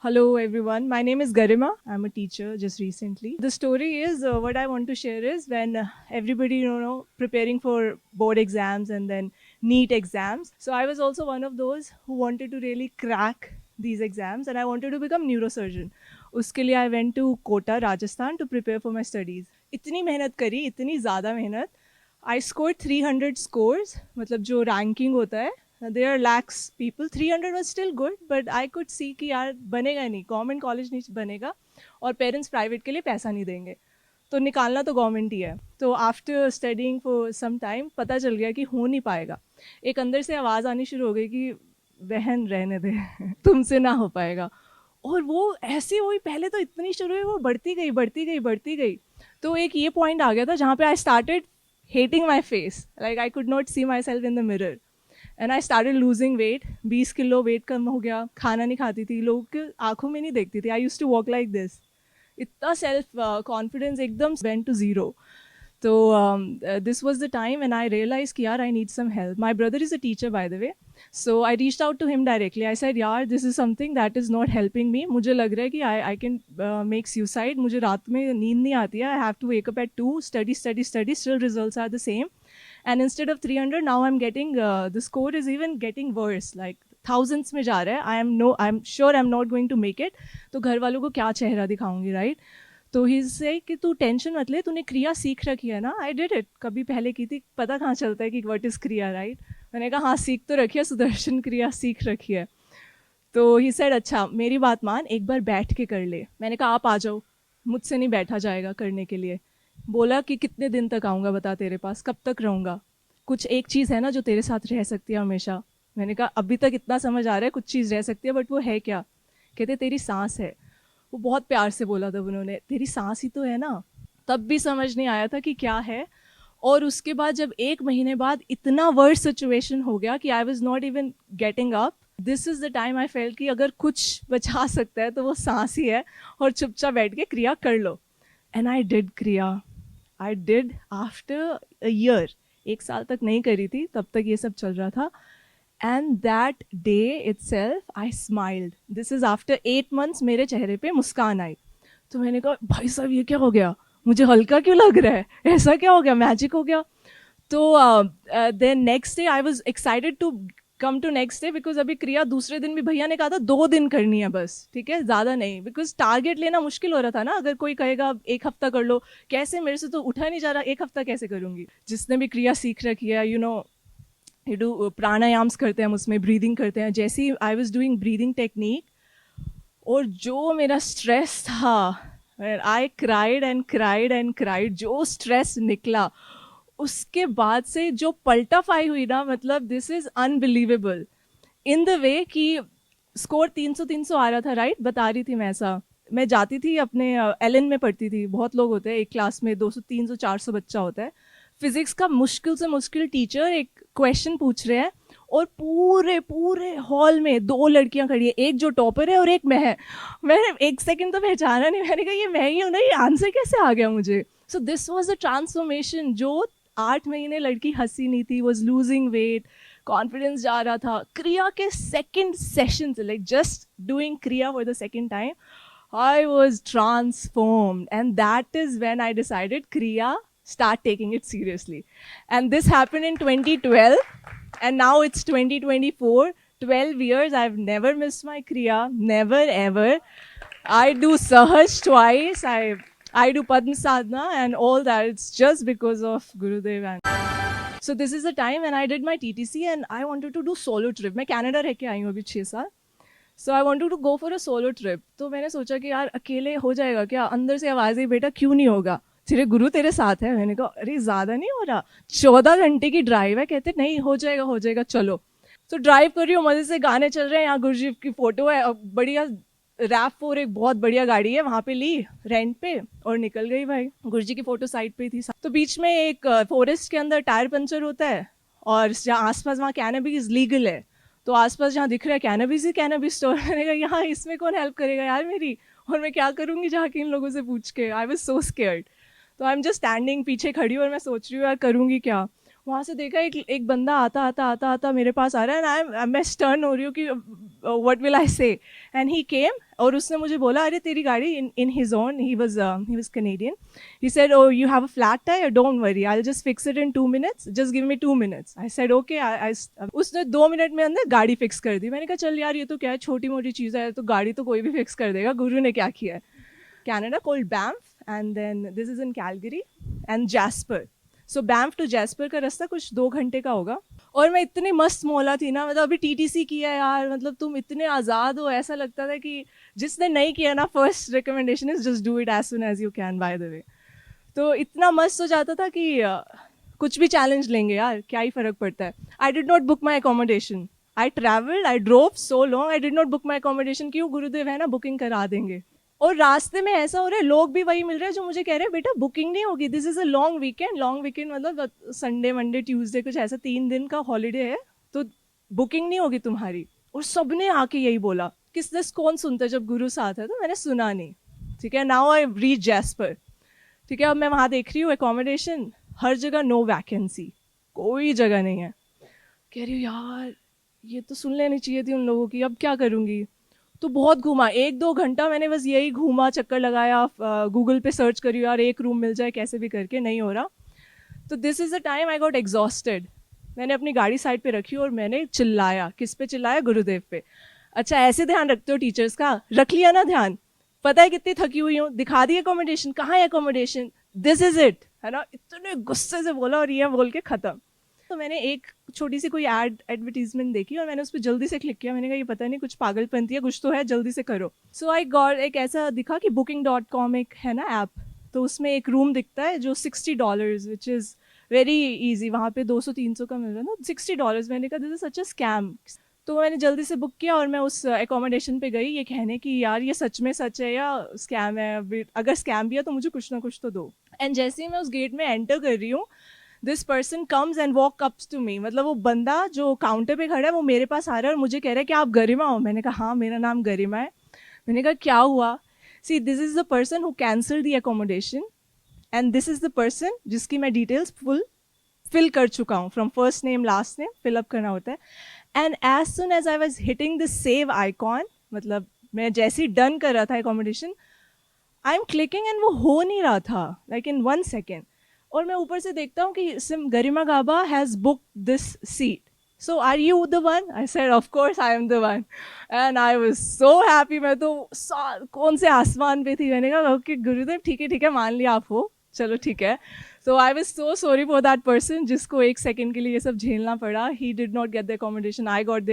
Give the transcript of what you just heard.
Hello everyone, my name is Garima. I'm a teacher just recently. The story is what I want to share is when everybody preparing for board exams and then NEET exams. So I was also one of those who wanted to really crack these exams and I wanted to become neurosurgeon. उसके लिए I went to Kota, Rajasthan to prepare for my studies. इतनी मेहनत करी, इतनी ज़्यादा मेहनत. I scored 300 scores, मतलब जो ranking होता है. There are lakhs people. 300 was still good, but I could see कि यार बनेगा नहीं, गवर्नमेंट कॉलेज नहीं बनेगा और पेरेंट्स प्राइवेट के लिए पैसा नहीं देंगे, तो निकालना तो गवर्नमेंट ही है. तो after studying for some time पता चल गया कि हो नहीं पाएगा. एक अंदर से आवाज़ आनी शुरू हो गई कि बहन रहने दे तुमसे ना हो पाएगा. और वो ऐसी हुई, पहले तो इतनी शुरू हुई, वो बढ़ती गई बढ़ती गई बढ़ती गई. तो एक ये पॉइंट आ गया था जहाँ पे I started hating my face. Like I could not see myself in the mirror. And I started losing weight. 20 kilo weight कम हो गया. खाना नहीं खाती थी, लोगों के आंखों में नहीं देखती थी. I used to walk like this. इतना सेल्फ कॉन्फिडेंस एकदम went to zero. So this was the time when I realized कि यार I need some help. My brother is a teacher by the way. So I reached out to him directly. I said यार this is something that is not helping me. मुझे लग रहा है कि I can make suicide. मुझे रात में नींद नहीं आती है. I have to wake up at 2, study. Still results are the same. And instead of 300, now I'm getting, the score is even getting worse. Like thousands में जा रहा है. I'm sure I'm not going to make it. तो घर वालों को क्या चेहरा दिखाऊंगी, right? तो ही से कि तू टेंशन मत ले, तूने क्रिया सीख रखी है ना. आई डिड इट, कभी पहले की थी, पता कहाँ चलता है कि व्हाट इज़ क्रिया, राइट? मैंने कहा हाँ सीख तो रखी है, सुदर्शन क्रिया सीख रखी है. तो ही सेड अच्छा मेरी बात मान, एक बार बैठ के कर ले. मैंने कहा आप आ जाओ, मुझसे नहीं बैठा जाएगा करने के लिए. बोला कि कितने दिन तक आऊँगा बता तेरे पास, कब तक रहूँगा. कुछ एक चीज़ है ना जो तेरे साथ रह सकती है हमेशा. मैंने कहा अभी तक इतना समझ आ रहा है कुछ चीज़ रह सकती है, बट वो है क्या? कहते तेरी सांस है. वो बहुत प्यार से बोला था उन्होंने, तेरी सांस ही तो है ना. तब भी समझ नहीं आया था कि क्या है. और उसके बाद जब 1 महीने बाद इतना वर्स सिचुएशन हो गया कि I was not even getting up, this is the time I felt कि अगर कुछ बचा सकता है तो वो सांस ही है, और चुपचाप बैठ के क्रिया कर लो. एंड आई डिड क्रिया. I did after a year. 1 साल तक नहीं करी थी, तब तक ये सब चल रहा था. And that day itself I smiled. This is after 8 months मेरे चेहरे पे मुस्कान आई. तो मैंने कहा भाई साहब ये क्या हो गया, मुझे हल्का क्यों लग रहा है, ऐसा क्या हो गया, मैजिक हो गया. तो then next day I was excited to come to next day, because अभी क्रिया दूसरे दिन भी भैया ने कहा था 2 दिन करनी है बस, ठीक है, ज़्यादा नहीं. बिकॉज टारगेट लेना मुश्किल हो रहा था ना. अगर कोई कहेगा 1 हफ्ता कर लो, कैसे, मेरे से तो उठा नहीं जा रहा, 1 हफ्ता कैसे करूँगी. जिसने भी क्रिया सीख रखी है, यू डू प्राणायाम्स करते हैं हम उसमें, ब्रीदिंग करते हैं. जैसे ही I was doing breathing technique, और जो मेरा स्ट्रेस था, I cried and cried and cried. जो स्ट्रेस निकला उसके बाद से जो पलटाफाई हुई ना, मतलब this is unbelievable in the way कि स्कोर 300 आ रहा था, राइट? बता रही थी मैं ऐसा. मैं जाती थी अपने एलन में पढ़ती थी, बहुत लोग होते हैं एक क्लास में, 200 300 400 बच्चा होता है. फिजिक्स का मुश्किल से मुश्किल टीचर एक क्वेश्चन पूछ रहे हैं और पूरे पूरे हॉल में 2 लड़कियां खड़ी है, एक जो टॉपर है और एक मैं है. मैंने 1 सेकंड तो पहचाना नहीं, मैंने कहा ये मैं ही हूँ ना, ये आंसर कैसे आ गया मुझे. So this was a transformation. जो 8 महीने लड़की हंसी नहीं थी, वॉज लूजिंग वेट, कॉन्फिडेंस जा रहा था. क्रिया के सेकेंड सेशन से, लाइक जस्ट डूइंग क्रिया for the second time, I was transformed, and that is when I decided Kriya, start taking it seriously. And this happened in 2012, and now it's 2024. 12 years, I've never missed my Kriya, never ever. I do Sahaj twice, I do Padma Sadhana and all that. It's just because of Gurudev. And so this is the time when I did my TTC and I wanted to do solo trip. मैं Canada रह के आई हूँ अभी 6 साल. So I want to go for a solo trip. तो मैंने सोचा कि यार अकेले हो जाएगा क्या. अंदर से आवाज़ आई बेटा क्यों नहीं होगा, तेरे गुरु तेरे साथ है. मैंने कहा अरे ज़्यादा नहीं हो रहा, 14 घंटे की ड्राइव है. कहते नहीं हो जाएगा चलो. तो ड्राइव कर रही हूँ, मज़े से गाने चल रहे हैं, यहाँ गुरुजी की फ़ोटो है, बढ़िया RAV4 एक बहुत बढ़िया गाड़ी है, वहाँ पे ली रेंट पे और निकल गई भाई. गुरुजी की फ़ोटो साइड पे थी. तो बीच में एक फॉरेस्ट के अंदर टायर पंचर होता है, और जहाँ आसपास वहाँ कैनबिस लीगल है. तो आसपास जहाँ दिख रहा है कैनबिस स्टोर, मैंने कहा यहाँ इसमें कौन हेल्प करेगा यार मेरी, और मैं क्या करूँगी जाके इन लोगों से पूछ के. I was so scared. तो आई एम जस्ट स्टैंडिंग, पीछे खड़ी हूँ और मैं सोच रही हूँ यार करूँगी क्या. वहाँ से देखा एक बंदा आता मेरे पास आ रहा है, एंड मैं स्टर्न हो रही हूँ कि व्हाट विल आई से, एंड ही केम और उसने मुझे बोला, अरे तेरी गाड़ी in his own, he was Canadian, he said, oh you have a flat tyre, don't worry, I will just fix it in 2 minutes, just give me 2 minutes। I said okay. उसने 2 minute में अंदर गाड़ी fix कर दी। मैंने कहा चल यार, ये तो क्या है, छोटी मोटी चीज़ है, तो गाड़ी तो कोई भी फिक्स कर देगा, गुरु ने क्या किया है। Canada called Banff, and then this is in Calgary and Jasper. So Banff to Jasper का रास्ता कुछ 2 घंटे का होगा। और मैं इतनी मस्त मौला थी ना, मतलब अभी टीटीसी किया है यार, मतलब तुम इतने आज़ाद हो, ऐसा लगता था कि जिसने नहीं किया ना, first recommendation is just do it as soon as you can, by the way. तो इतना मस्त हो जाता था कि कुछ भी चैलेंज लेंगे यार, क्या ही फ़र्क पड़ता है। I did not book my accommodation, I travelled, I drove so long, I did not book my accommodation. क्यों? गुरुदेव है ना, बुकिंग करा देंगे। और रास्ते में ऐसा हो रहा है, लोग भी वही मिल रहे हैं जो मुझे कह रहे हैं, बेटा बुकिंग नहीं होगी, this is a long weekend मतलब संडे मंडे ट्यूसडे कुछ ऐसा 3 दिन का हॉलीडे है, तो बुकिंग नहीं होगी तुम्हारी। और सबने आके यही बोला। किसने, कौन सुनता है जब गुरु साथ है? तो मैंने सुना नहीं। ठीक है, नाउ आई रीच जैस्पर। ठीक है, अब मैं वहाँ देख रही हूँ एकोमोडेशन, हर जगह नो वैकेंसी, कोई जगह नहीं है। कह रही हूँ यार, ये तो सुन लेनी चाहिए थी उन लोगों की, अब क्या करूँगी। तो बहुत घूमा, 1-2 घंटा मैंने बस यही घूमा, चक्कर लगाया, गूगल पे सर्च करी यार, एक रूम मिल जाए कैसे भी करके, नहीं हो रहा। तो this is the time I got exhausted. मैंने अपनी गाड़ी साइड पे रखी और मैंने चिल्लाया। किस पे चिल्लाया? गुरुदेव पे। अच्छा, ऐसे ध्यान रखते हो टीचर्स का? रख लिया ना ध्यान। पता है कितनी थकी हुई हूँ, दिखा दी अकोमोडेशन, कहाँ है अकोमोडेशन, दिस इज इट, है ना। इतने गुस्से से बोला और ये बोल के ख़त्म। तो मैंने एक छोटी सी कोई एडवर्टीजमेंट देखी और मैंने उस पर जल्दी से क्लिक किया। मैंने कहा ये पता नहीं कुछ पागलपंती है, कुछ तो है, जल्दी से करो। सो आई गॉट, एक ऐसा दिखा कि booking.com एक है ना ऐप, तो उसमें एक रूम दिखता है जो $60, विच इज़ वेरी ईजी। वहाँ पे 200-300 का मिल रहा है ना, $60। मैंने कहा this is such a scam. तो मैंने जल्दी से बुक किया और मैं उस एकोमोडेशन पे गई, ये कहने की यार ये सच में सच है या स्कैम है, अगर स्कैम भी है तो मुझे कुछ ना कुछ तो दो। एंड जैसे ही मैं उस गेट में एंटर कर रही हूँ, this person comes and walk ups to me. मतलब वो बंदा जो काउंटर पे खड़ा है वो मेरे पास आ रहा है और मुझे कह रहा है कि आप गरिमा हो? मैंने कहा हाँ, मेरा नाम गरिमा है। मैंने कहा क्या हुआ? See, this is the person who cancel the accommodation, and this is the person जिसकी मैं डिटेल्स फिल कर चुका हूँ, from first name last name fill up करना होता है। And as soon as I was hitting the save icon, मतलब मैं जैसे ही डन कर रहा था accommodation, I am clicking and वो हो नहीं रहा था, लाइक इन 1 सेकेंड। और मैं ऊपर से देखता हूँ कि सिम Garima Gaba has book this seat, so are you the one? I said of course I am the one, and I was so happy. मैं तो कौन से आसमान पे थी। मैंने कहा ओके गुरुदेव, ठीक है, मान लिया आप हो, चलो ठीक है। So I was so sorry for that person जिसको 1 सेकेंड के लिए ये सब झेलना पड़ा। He did not get the accommodation, I got the